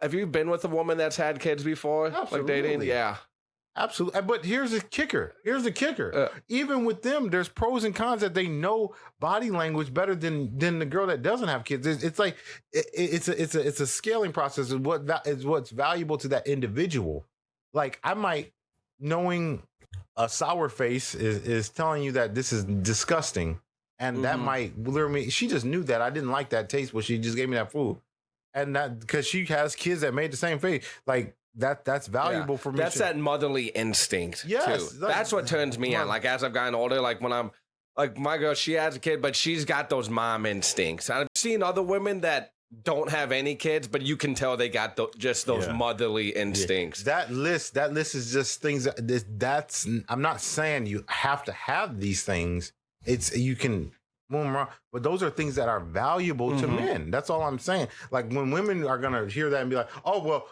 Have you been with a woman that's had kids before? Absolutely. Like dating? Yeah. Absolutely. But here's the kicker. Even with them, there's pros and cons that they know body language better than the girl that doesn't have kids. It's like it's a scaling process of what's valuable to that individual. Like I might knowing a sour face is telling you that this is disgusting. And that might lure me. She just knew that I didn't like that taste, but she just gave me that food. And that because she has kids that made the same face. Like that's valuable for me. That's that motherly instinct. Yes. Too. That's what turns me on. Like as I've gotten older, like when I'm like my girl, she has a kid, but she's got those mom instincts. I've seen other women that don't have any kids, but you can tell they got just those motherly instincts. That list is just things that's I'm not saying you have to have these things. It's you can move around, but those are things that are valuable to men. That's all I'm saying. Like when women are gonna hear that and be like, "Oh well,"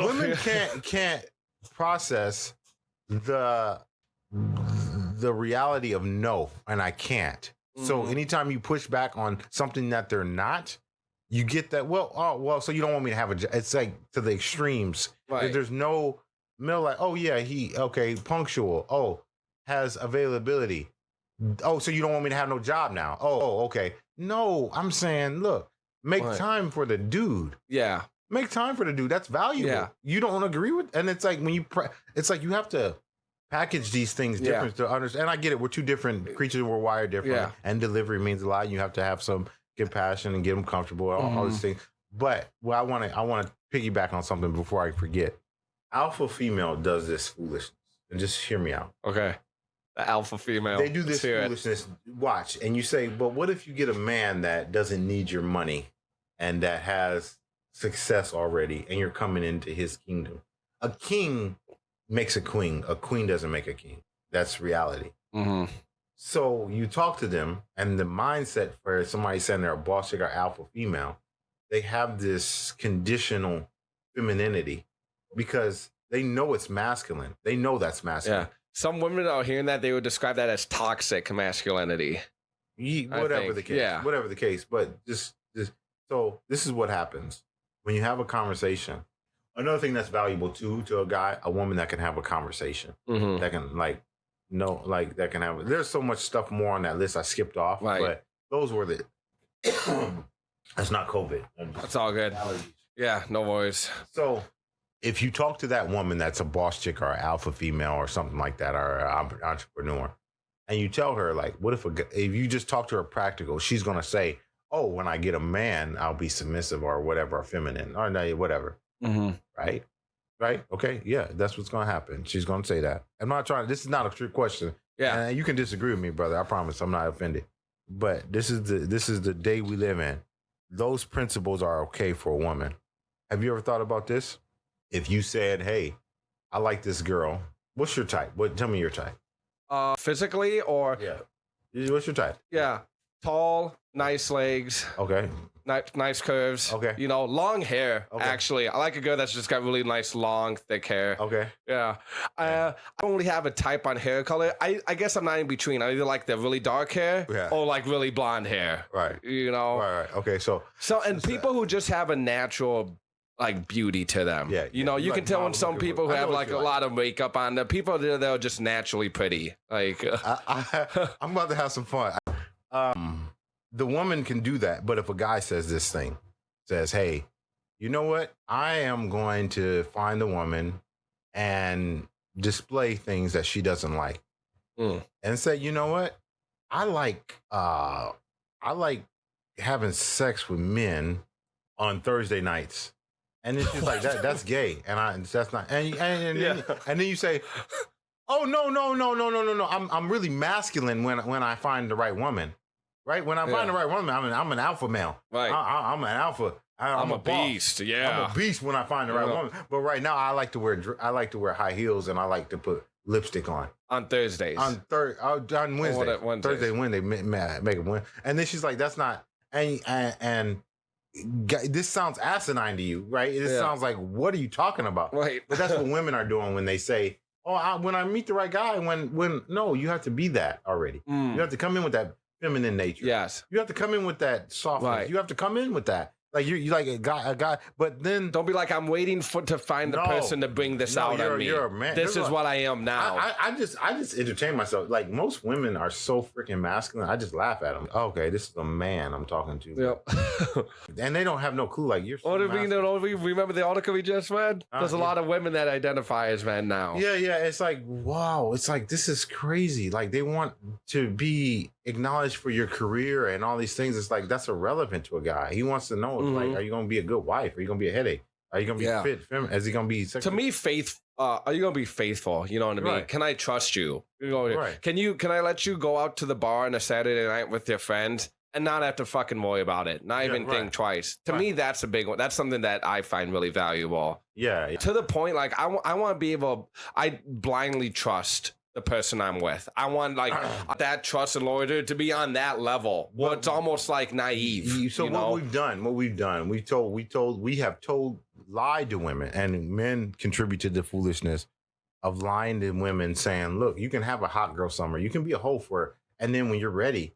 women can't process the reality of no, and I can't. So anytime you push back on something that they're not, you get that. Well, so you don't want me to have a? It's like to the extremes. Right. There's no middle. Like, oh yeah, punctual. Oh, has availability. Oh, so you don't want me to have no job now? Oh, okay. No, I'm saying, look, make time for the dude. Yeah. Make time for the dude. That's valuable. Yeah. You don't agree with, and it's like when it's like you have to package these things different to understand. And I get it. We're two different creatures. We're wired different. Yeah. And delivery means a lot. You have to have some compassion and get them comfortable. All these things. But I want to piggyback on something before I forget. Alpha female does this foolishness, and just hear me out. Okay. The alpha female. They do this foolishness. Watch, and you say, but what if you get a man that doesn't need your money and that has success already, and you're coming into his kingdom? A king makes a queen. A queen doesn't make a king. That's reality. Mm-hmm. So you talk to them, and the mindset for somebody saying they're a boss chick or alpha female, they have this conditional femininity because they know it's masculine. They know that's masculine. Yeah. Some women are hearing that, they would describe that as toxic masculinity. Whatever the case. Yeah. Whatever the case. But so this is what happens when you have a conversation. Another thing that's valuable too to a guy, a woman that can have a conversation, that can that can have. There's so much stuff more on that list I skipped off, but those were the. That's not COVID. That's all good. Allergies. Yeah, no worries. So, if you talk to that woman that's a boss chick or an alpha female or something like that, or an entrepreneur, and you tell her like, what if you just talk to her practical, she's gonna say, "Oh, when I get a man, I'll be submissive or whatever, or feminine or whatever." Right? Okay. Yeah, that's what's gonna happen. She's gonna say that. I'm not trying. This is not a trick question. Yeah, and you can disagree with me, brother. I promise. I'm not offended. But this is the day we live in. Those principles are okay for a woman. Have you ever thought about this? If you said, "Hey, I like this girl. What's your type? Tell me your type." Physically or what's your type? Yeah, tall, nice legs. Okay. Nice curves. Okay. You know, long hair. Okay. Actually, I like a girl that's just got really nice, long, thick hair. Okay. Yeah. I don't really have a type on hair color. I guess I'm not in between. I either like the really dark hair or like really blonde hair. Right. You know. Right. Okay. So and people who just have a natural like beauty to them. Yeah. You know, you can tell when some people who have like a lot of makeup on, the people they're just naturally pretty. Like I'm about to have some fun. The woman can do that, but if a guy says this thing, says, "Hey, you know what? I am going to find a woman and display things that she doesn't like," and say, "You know what? I like having sex with men on Thursday nights," and then she's like, "That's gay," and that's not. And then you say, "Oh no! I'm really masculine when I find the right woman." Right? When I find the right woman, I'm an alpha male. Right. I'm an alpha. I'm a beast. Yeah. I'm a beast when I find the right woman. But right now, I like to wear high heels and I like to put lipstick on Thursdays. On Wednesday. Thursday, Wednesday, make it win. And then she's like, "That's not." And this sounds asinine to you, right? This sounds like, what are you talking about? Right. But that's what women are doing when they say, "Oh, when I meet the right guy." When no, you have to be that already. You have to come in with that feminine nature. Yes. You have to come in with that softness. Right. You have to come in with that. Like you like a guy, but then don't be like I'm waiting to find the person to bring this out on me. You're a man. This is what I am now. I just entertain myself. Like most women are so freaking masculine. I just laugh at them. Okay, this is a man I'm talking to. Yep. And they don't have no clue. Like you're. So remember the article we just read? There's a lot of women that identify as men now. Yeah. It's like wow. It's like this is crazy. Like they want to be acknowledged for your career and all these things. It's like that's irrelevant to a guy. He wants to know like, are you going to be a good wife? Are you going to be a headache? Are you going to be fit? Is he going to be sexual? To me, are you going to be faithful? You know what I mean? Right. Can I trust you? Right. Can I let you go out to the bar on a Saturday night with your friends and not have to fucking worry about it? Not even think twice. To me, that's a big one. That's something that I find really valuable. Yeah. To the point, like I want to be able, I blindly trust the person I'm with. I want like that trust and loyalty to be on that level. Well, it's almost like naive. So what we've done, we have lied to women, and men contribute to the foolishness of lying to women, saying, look, you can have a hot girl summer. You can be a hoe for it. And then when you're ready,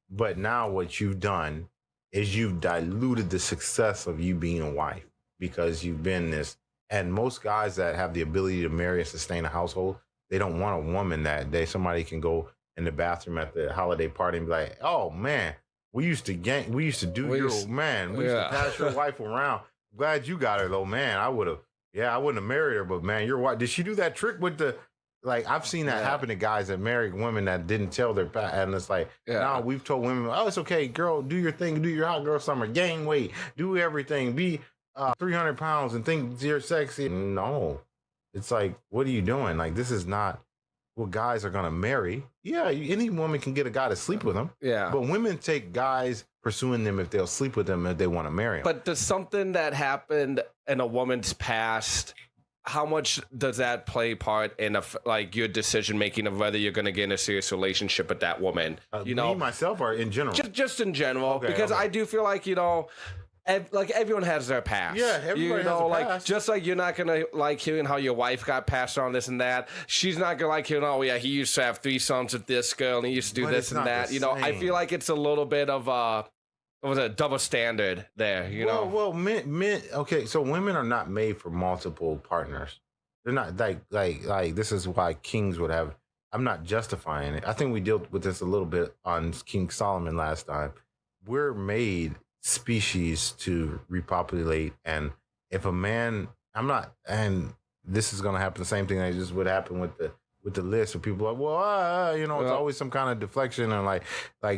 but now what you've done is you've diluted the success of you being a wife because you've been this. And most guys that have the ability to marry and sustain a household, they don't want a woman that somebody can go in the bathroom at the holiday party and be like, oh man, we used to pass your wife around. Glad you got her though, man. I wouldn't have married her, but man, your wife, did she do that trick with the, like, I've seen that happen to guys that married women that didn't tell their and it's like, now we've told women, oh, it's okay, girl, do your thing, do your hot girl summer, gain weight, do everything, be 300 pounds and think you're sexy. No. It's like, what are you doing? Like, this is not what guys are going to marry. Yeah, any woman can get a guy to sleep with them. Yeah. But women take guys pursuing them if they'll sleep with them if they want to marry them. But does something that happened in a woman's past, how much does that play part in like your decision making of whether you're going to get in a serious relationship with that woman? Me, myself, or in general? Just in general, because I do feel like, like everyone has their past. Yeah, everybody has a like past. Just like you're not gonna like hearing how your wife got passed on this and that. She's not gonna like hearing, oh yeah, he used to have 3 sons with this girl and he used to do this and that. I feel like it's a little bit of a double standard there. Well, men. Okay, so women are not made for multiple partners. They're not like this is why kings would have. I'm not justifying it. I think we dealt with this a little bit on King Solomon last time. We're made species to repopulate, and if a man, and this is going to happen, the same thing that just would happen with the list of people like, well, it's always some kind of deflection, and like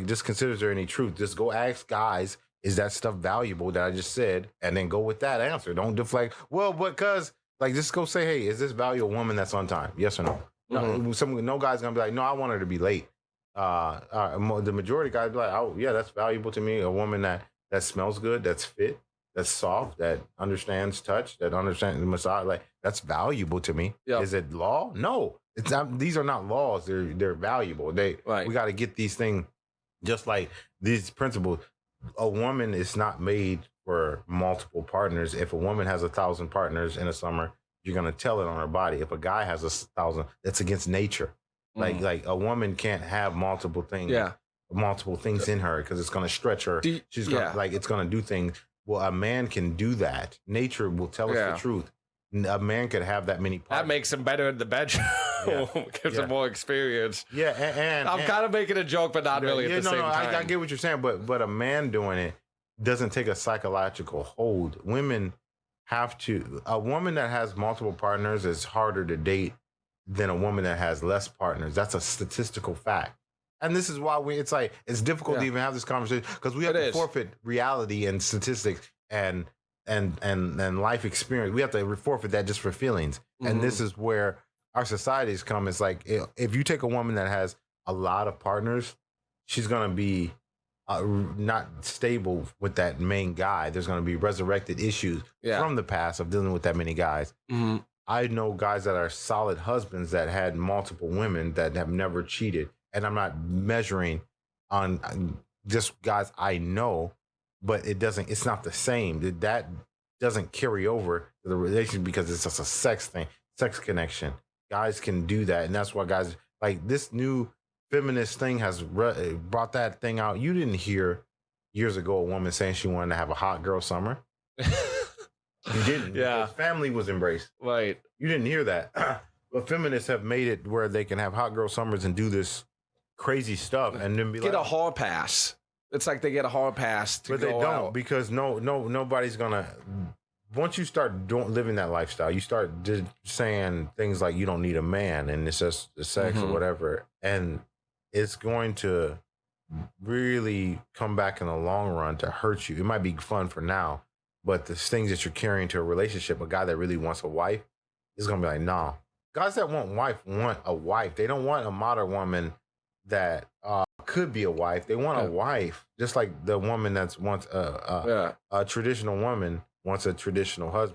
just considers there any truth. Just go ask guys, is that stuff valuable that I just said, and then go with that answer. Don't deflect. Well, because like just go say, hey, is this value a woman that's on time? Yes or no? No guy's gonna be like, no, I want her to be late. The majority of guys be like, oh yeah, that's valuable to me. A woman that smells good, that's fit, that's soft, that understands touch, that understands the massage, like that's valuable to me. Yep. Is it law? No, it's not. These are not laws. They're valuable. We got to get these things, just like these principles. A woman is not made for multiple partners. If a woman has 1,000 partners in a summer, you're gonna tell it on her body. If a guy has 1,000, that's against nature. Like a woman can't have multiple things. Yeah. Multiple things in her because it's going to stretch her. She's gonna, it's going to do things. Well, a man can do that. Nature will tell us the truth. A man could have that many parts. That makes him better in the bedroom. Gives him more experience. Yeah, and I'm kind of making a joke, but not really at the same time. I get what you're saying, but a man doing it doesn't take a psychological hold. Women have to. A woman that has multiple partners is harder to date than a woman that has less partners. That's a statistical fact. And this is why it's difficult to even have this conversation because we have to forfeit reality and statistics and life experience. We have to forfeit that just for feelings. Mm-hmm. And this is where our societies come. It's like if you take a woman that has a lot of partners, she's going to be not stable with that main guy. There's going to be resurrected issues from the past of dealing with that many guys. Mm-hmm. I know guys that are solid husbands that had multiple women that have never cheated. And I'm not measuring on just guys I know, but it's not the same. That doesn't carry over to the relationship because it's just a sex thing, sex connection. Guys can do that. And that's why guys, like this new feminist thing has brought that thing out. You didn't hear, years ago a woman saying she wanted to have a hot girl summer? You didn't. Yeah. Because family was embraced. Right. You didn't hear that. But feminists have made it where they can have hot girl summers and do this crazy stuff and then be get a hall pass. It's like they get a hall pass to but go they don't out. because nobody's gonna. Once you start living that lifestyle, you start saying things like you don't need a man and it's just sex or whatever, and it's going to really come back in the long run to hurt you. It might be fun for now, but the things that you're carrying to a relationship, a guy that really wants a wife, is gonna be like, nah. Guys that want a wife. They don't want a modern woman that could be a wife. They want a wife, just like the woman that's wants a traditional woman wants a traditional husband.